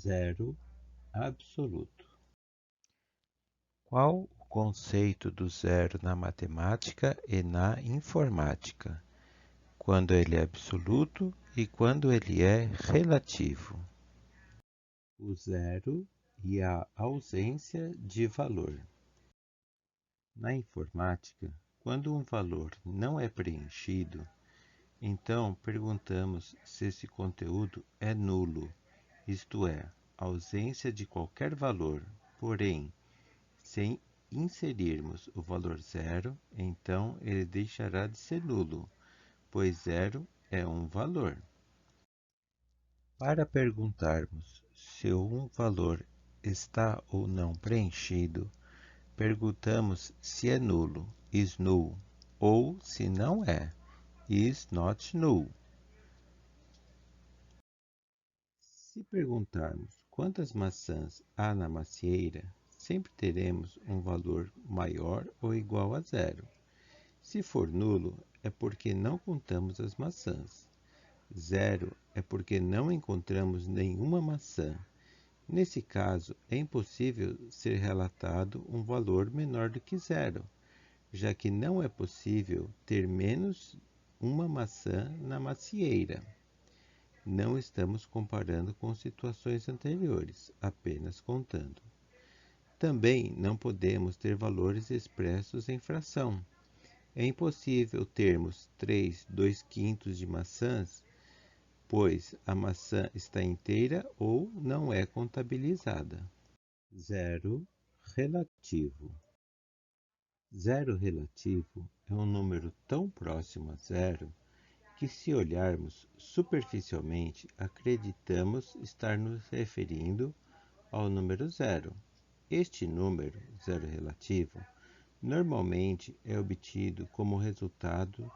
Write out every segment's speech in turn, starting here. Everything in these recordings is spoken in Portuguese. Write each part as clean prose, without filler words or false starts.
Zero absoluto. Qual o conceito do zero na matemática e na informática? Quando ele é absoluto e quando ele é relativo. O zero e a ausência de valor. Na informática, quando um valor não é preenchido, então perguntamos se esse conteúdo é nulo, isto é, ausência de qualquer valor. Porém, se inserirmos o valor zero, então ele deixará de ser nulo, pois zero é um valor. Para perguntarmos se um valor está ou não preenchido, perguntamos se é nulo, is null, ou se não é, is not null. Se perguntarmos quantas maçãs há na macieira, sempre teremos um valor maior ou igual a zero. Se for nulo, é porque não contamos as maçãs. Zero é porque não encontramos nenhuma maçã. Nesse caso, é impossível ser relatado um valor menor do que zero, já que não é possível ter menos uma maçã na macieira. Não estamos comparando com situações anteriores, apenas contando. Também não podemos ter valores expressos em fração. É impossível termos 3 2/5 de maçãs, pois a maçã está inteira ou não é contabilizada. Zero relativo. Zero relativo é um número tão próximo a zero que, se olharmos superficialmente, acreditamos estar nos referindo ao número zero. Este número, zero relativo, normalmente é obtido como resultado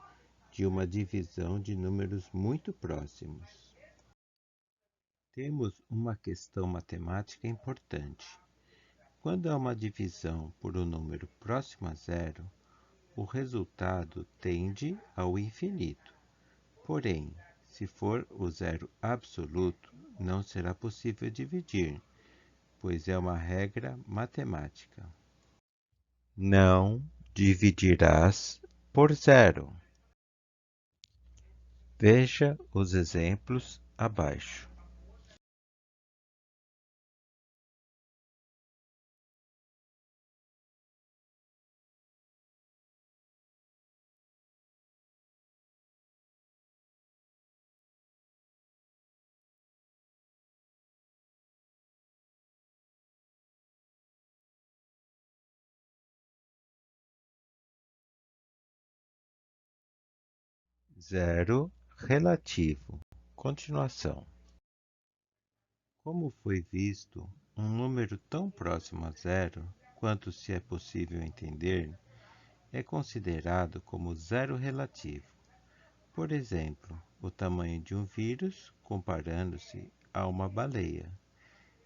de uma divisão de números muito próximos. Temos uma questão matemática importante. Quando há uma divisão por um número próximo a zero, o resultado tende ao infinito. Porém, se for o zero absoluto, não será possível dividir, pois é uma regra matemática. Não dividirás por zero. Veja os exemplos abaixo. Zero relativo. Continuação. Como foi visto, um número tão próximo a zero quanto se é possível entender é considerado como zero relativo. Por exemplo, o tamanho de um vírus comparando-se a uma baleia.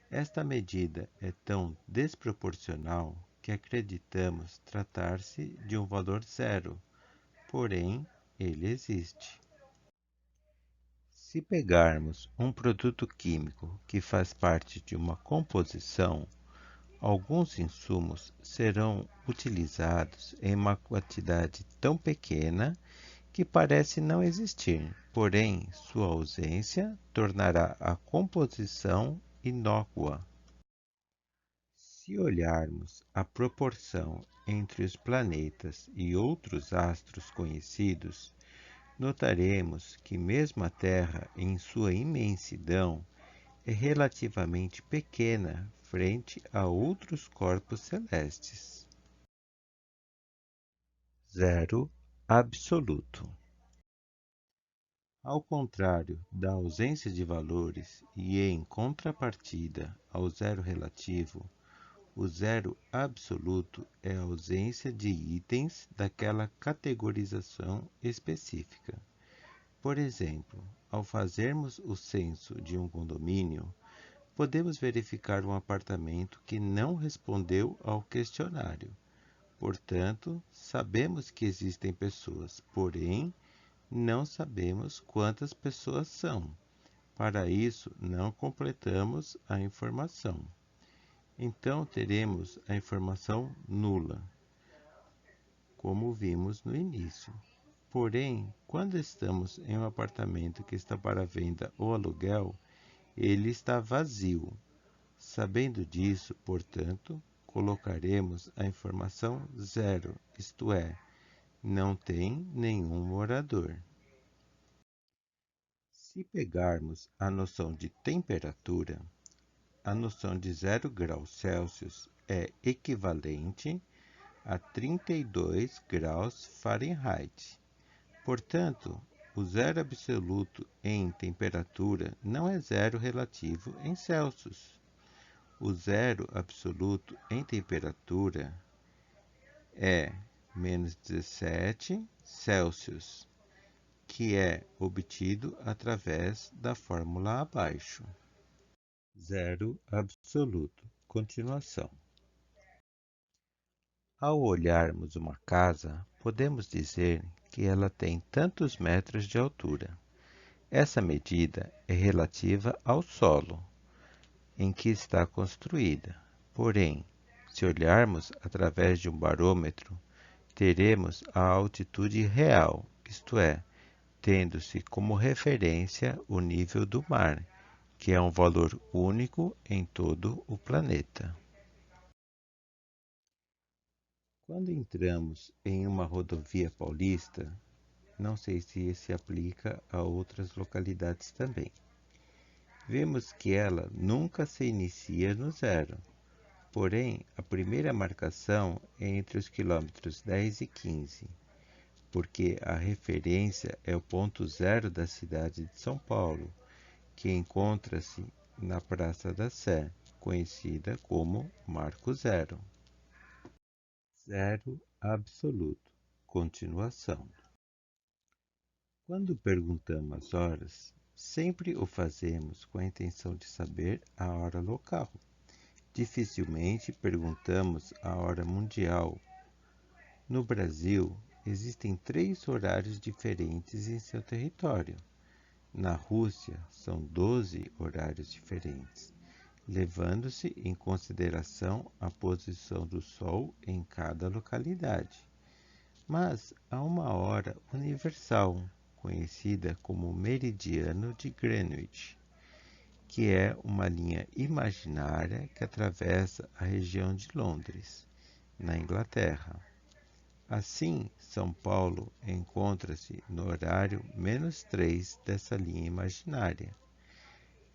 Esta medida é tão desproporcional que acreditamos tratar-se de um valor zero, porém ele existe. Se pegarmos um produto químico que faz parte de uma composição, alguns insumos serão utilizados em uma quantidade tão pequena que parece não existir, porém sua ausência tornará a composição inócua. Se olharmos a proporção entre os planetas e outros astros conhecidos, notaremos que mesmo a Terra, em sua imensidão, é relativamente pequena frente a outros corpos celestes. Zero absoluto. Ao contrário da ausência de valores e em contrapartida ao zero relativo, o zero absoluto é a ausência de itens daquela categorização específica. Por exemplo, ao fazermos o censo de um condomínio, podemos verificar um apartamento que não respondeu ao questionário. Portanto, sabemos que existem pessoas, porém, não sabemos quantas pessoas são. Para isso, não completamos a informação. Então, teremos a informação nula, como vimos no início. Porém, quando estamos em um apartamento que está para venda ou aluguel, ele está vazio. Sabendo disso, portanto, colocaremos a informação zero, isto é, não tem nenhum morador. Se pegarmos a noção de temperatura, a noção de 0 graus Celsius é equivalente a 32 graus Fahrenheit. Portanto, o zero absoluto em temperatura não é zero relativo em Celsius. O zero absoluto em temperatura é menos 17 Celsius, que é obtido através da fórmula abaixo. Zero absoluto. Continuação. Ao olharmos uma casa, podemos dizer que ela tem tantos metros de altura. Essa medida é relativa ao solo em que está construída. Porém, se olharmos através de um barômetro, teremos a altitude real, isto é, tendo-se como referência o nível do mar, que é um valor único em todo o planeta. Quando entramos em uma rodovia paulista, não sei se se aplica a outras localidades também, vemos que ela nunca se inicia no zero. Porém, a primeira marcação é entre os quilômetros 10 e 15, porque a referência é o ponto zero da cidade de São Paulo, que encontra-se na Praça da Sé, conhecida como Marco Zero. Zero absoluto. Continuação. Quando perguntamos as horas, sempre o fazemos com a intenção de saber a hora local. Dificilmente perguntamos a hora mundial. No Brasil, existem 3 horários diferentes em seu território. Na Rússia, são 12 horários diferentes, levando-se em consideração a posição do Sol em cada localidade. Mas há uma hora universal, conhecida como meridiano de Greenwich, que é uma linha imaginária que atravessa a região de Londres, na Inglaterra. Assim, São Paulo encontra-se no horário -3 dessa linha imaginária.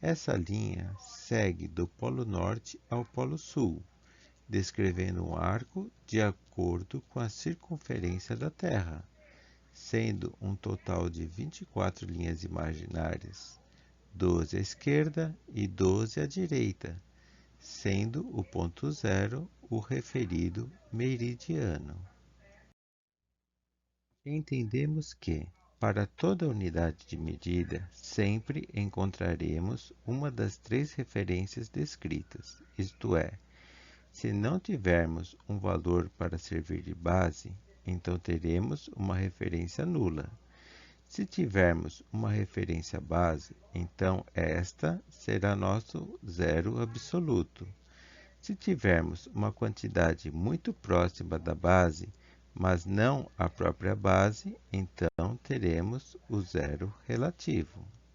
Essa linha segue do Polo Norte ao Polo Sul, descrevendo um arco de acordo com a circunferência da Terra, sendo um total de 24 linhas imaginárias, 12 à esquerda e 12 à direita, sendo o ponto zero o referido meridiano. Entendemos que, para toda unidade de medida, sempre encontraremos uma das 3 referências descritas, isto é, se não tivermos um valor para servir de base, então teremos uma referência nula. Se tivermos uma referência base, então esta será nosso zero absoluto. Se tivermos uma quantidade muito próxima da base, mas não a própria base, então teremos o zero relativo.